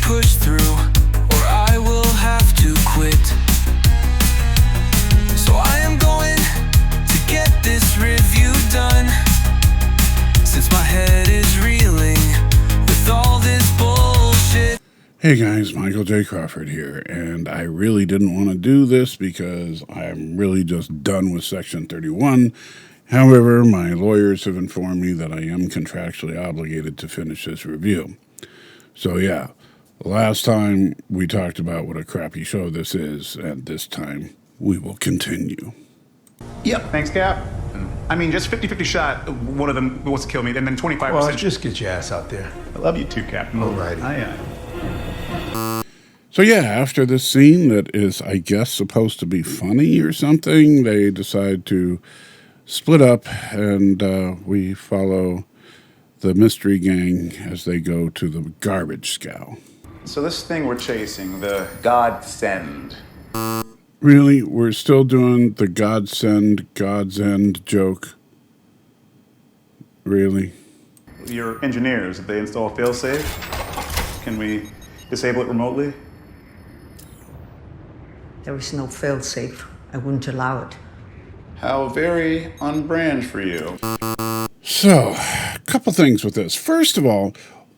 push through, or I will have to quit. So I am going to get this review done, since my head is reeling with all this bullshit. Hey guys, Michael J. Crawford here, and I really didn't want to do this because I'm really just done with Section 31. However, my lawyers have informed me that I am contractually obligated to finish this review. So yeah, last time we talked about what a crappy show this is, and this time we will continue. Yep. Thanks, Cap. I mean, just 50-50 shot, one of them wants to kill me, and then 25%. Well, just get your ass out there. I love you too, Captain. Alrighty. So yeah, after this scene that is, I guess, supposed to be funny or something, they decide to split up, and we follow the mystery gang as they go to the garbage scow. So this thing we're chasing, the Godsend. Really? We're still doing the Godsend, God's End joke? Really? Your engineers, did they install a failsafe? Can we disable it remotely? There is no failsafe. I wouldn't allow it. How very on-brand for you. So, a couple things with this. First of all,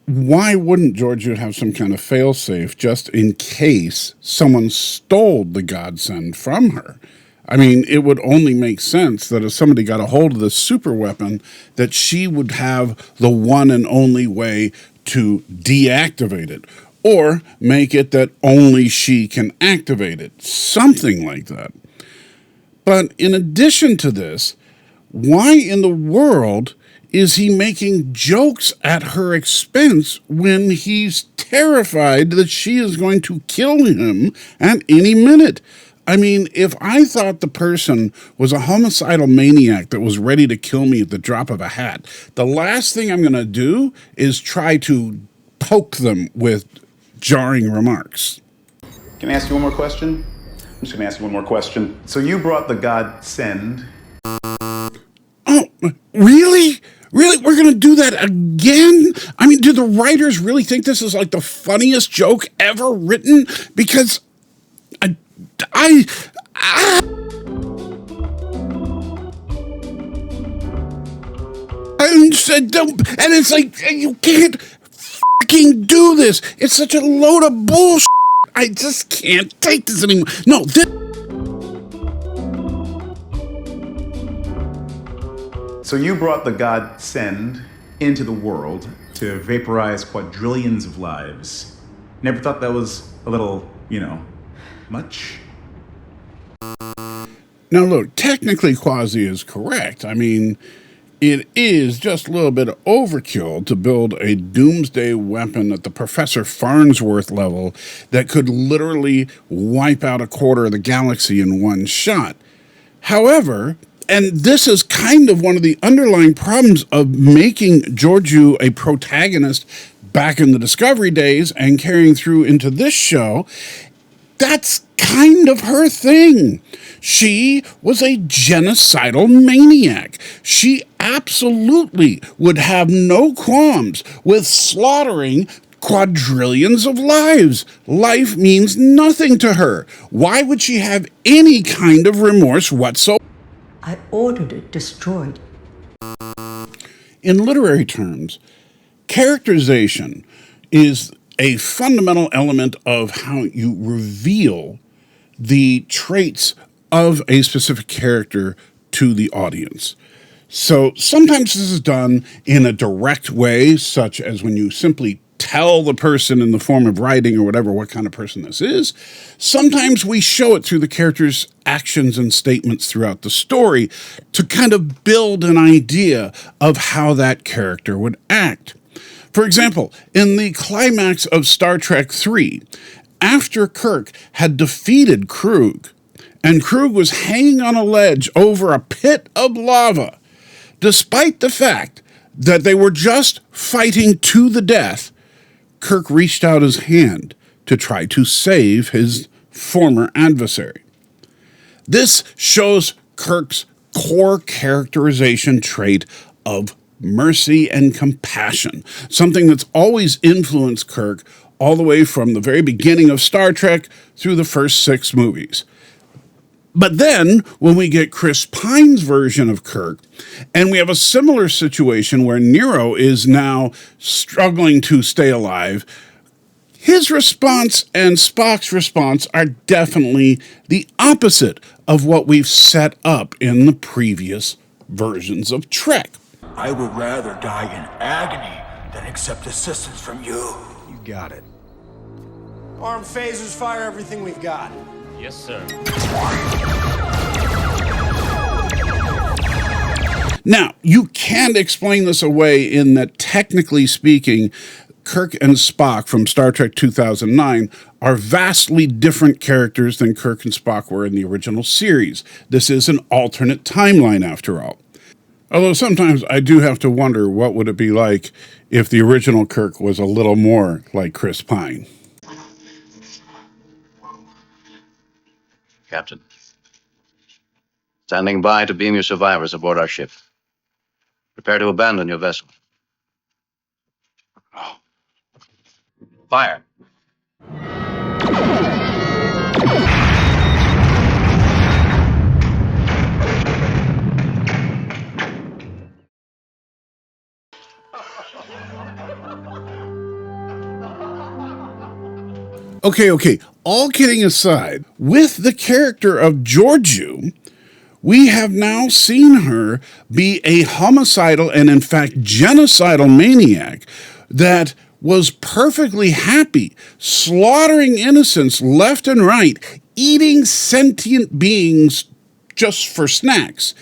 why wouldn't Georgiou have some kind of failsafe just in case someone stole the Godsend from her? I mean, it would only make sense that if somebody got a hold of this super weapon, that she would have the one and only way to deactivate it, or make it that only she can activate it. Something like that. But in addition to this, why in the world is he making jokes at her expense when he's terrified that she is going to kill him at any minute? I mean, if I thought the person was a homicidal maniac that was ready to kill me at the drop of a hat, the last thing I'm going to do is try to poke them with jarring remarks. Can I ask you one more question? I'm just going to ask you one more question. So you brought the Godsend. Oh, really? Really? We're going to do that again? I mean, do the writers really think this is like the funniest joke ever written? Because and it's like, you can't fucking do this. It's such a load of bullshit. I just can't take this anymore. No, So you brought the Godsend into the world to vaporize quadrillions of lives. Never thought that was a little, much? Now look, technically Quasi is correct. I mean, it is just a little bit of overkill to build a doomsday weapon at the Professor Farnsworth level that could literally wipe out a quarter of the galaxy in one shot. However, and this is kind of one of the underlying problems of making Georgiou a protagonist back in the Discovery days and carrying through into this show, that's kind of her thing. She was a genocidal maniac. She absolutely would have no qualms with slaughtering quadrillions of lives. Life means nothing to her. Why would she have any kind of remorse whatsoever? I ordered it destroyed. In literary terms, characterization is a fundamental element of how you reveal the traits of a specific character to the audience. So sometimes this is done in a direct way, such as when you simply tell the person in the form of writing or whatever what kind of person this is. Sometimes we show it through the character's actions and statements throughout the story to kind of build an idea of how that character would act. For example, in the climax of Star Trek III, after Kirk had defeated Krug, and Krug was hanging on a ledge over a pit of lava, despite the fact that they were just fighting to the death, Kirk reached out his hand to try to save his former adversary. This shows Kirk's core characterization trait of mercy and compassion, something that's always influenced Kirk all the way from the very beginning of Star Trek through the first 6 movies. But then, when we get Chris Pine's version of Kirk, and we have a similar situation where Nero is now struggling to stay alive, his response and Spock's response are definitely the opposite of what we've set up in the previous versions of Trek. I would rather die in agony than accept assistance from you. You got it. Arm phasers, fire everything we've got. Yes, sir. Now, you can't explain this away in that, technically speaking, Kirk and Spock from Star Trek 2009 are vastly different characters than Kirk and Spock were in the original series. This is an alternate timeline, after all. Although sometimes I do have to wonder what would it be like if the original Kirk was a little more like Chris Pine. Captain. Standing by to beam your survivors aboard our ship. Prepare to abandon your vessel. Fire. Okay. All kidding aside, with the character of Georgiou, we have now seen her be a homicidal and, in fact, genocidal maniac that was perfectly happy slaughtering innocents left and right, eating sentient beings just for snacks.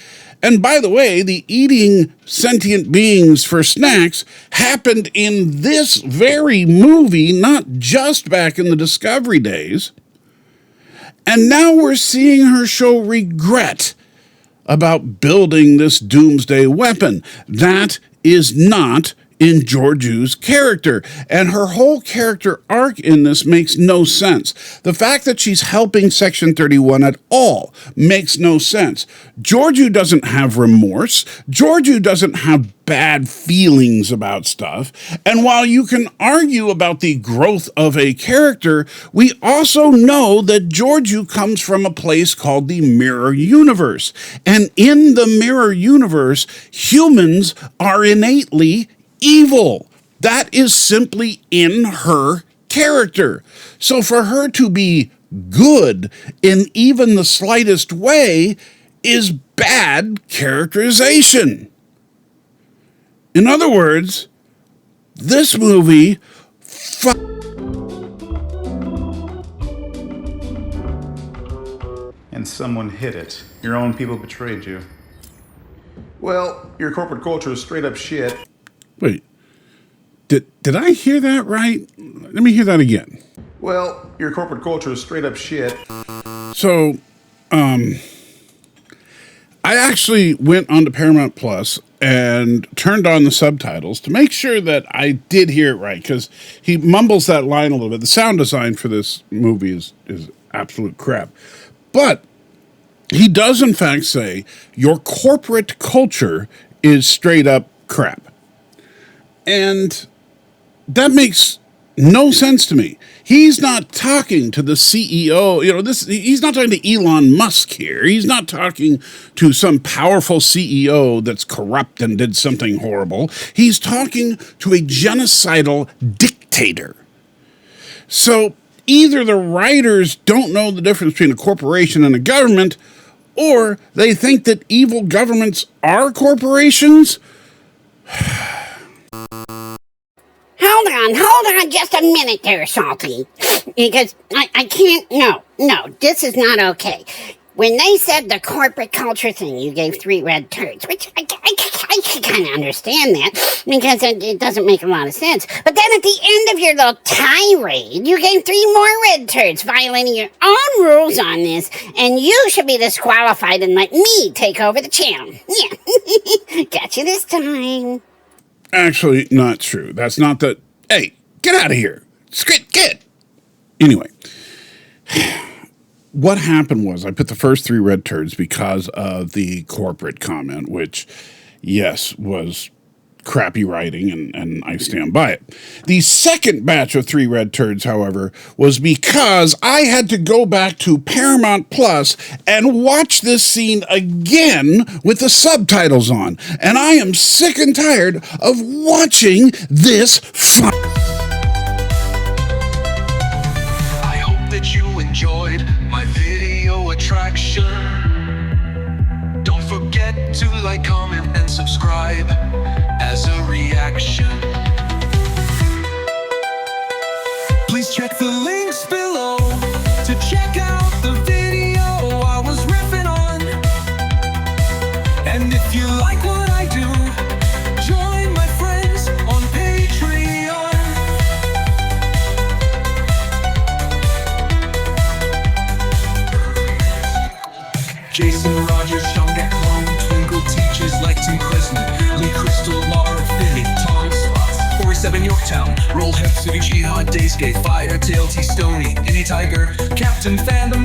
And by the way, the eating sentient beings for snacks happened in this very movie, not just back in the Discovery days. And now we're seeing her show regret about building this doomsday weapon. That is not in Georgiou's character, and her whole character arc in this makes no sense. The fact that she's helping Section 31 at all makes no sense. Georgiou doesn't have remorse. Georgiou doesn't have bad feelings about stuff. And while you can argue about the growth of a character, we also know that Georgiou comes from a place called the Mirror Universe. And in the Mirror Universe, humans are innately evil. That is simply in her character. So for her to be good in even the slightest way is bad characterization. In other words, this movie And someone hit it. Your own people betrayed you. Well, your corporate culture is straight up shit. Wait, did I hear that right? Let me hear that again. Well, your corporate culture is straight up shit. So, I actually went onto Paramount Plus and turned on the subtitles to make sure that I did hear it right, because he mumbles that line a little bit. The sound design for this movie is absolute crap. But he does, in fact, say your corporate culture is straight up crap. And that makes no sense to me. He's not talking to the CEO. He's not talking to Elon Musk here. He's not talking to some powerful CEO that's corrupt and did something horrible. He's talking to a genocidal dictator. So either the writers don't know the difference between a corporation and a government, or they think that evil governments are corporations. Hold on just a minute there, Salty. Because I can't, no, this is not okay. When they said the corporate culture thing, you gave 3 red turds, which I can kind of understand that, because it doesn't make a lot of sense. But then at the end of your little tirade, you gave 3 more red turds, violating your own rules on this, and you should be disqualified and let me take over the channel. Yeah, got you this time. Actually, not true. That's not the... Hey, get out of here. Get. Anyway, what happened was I put the first 3 red turds because of the corporate comment, which, yes, was crappy writing, and I stand by it. The second batch of 3 red turds, however, was because I had to go back to Paramount Plus and watch this scene again with the subtitles on. And I am sick and tired of watching this I hope that you enjoyed my video attraction. Don't forget to like, comment, and subscribe as a reaction. Please check the links below to check out the video I was riffing on. And if you like what I do, join my friends on Patreon. Jason Rogers, Sean Clone, Twinkle Teachers, Leighton Christmas, Lee Crystal, Laura Finney, Tom Slots, 47 Yorktown, Roll Hep, City Jihad, Dayscape, Fire, Tail, T Stony, Innie Tiger, Captain Phantom,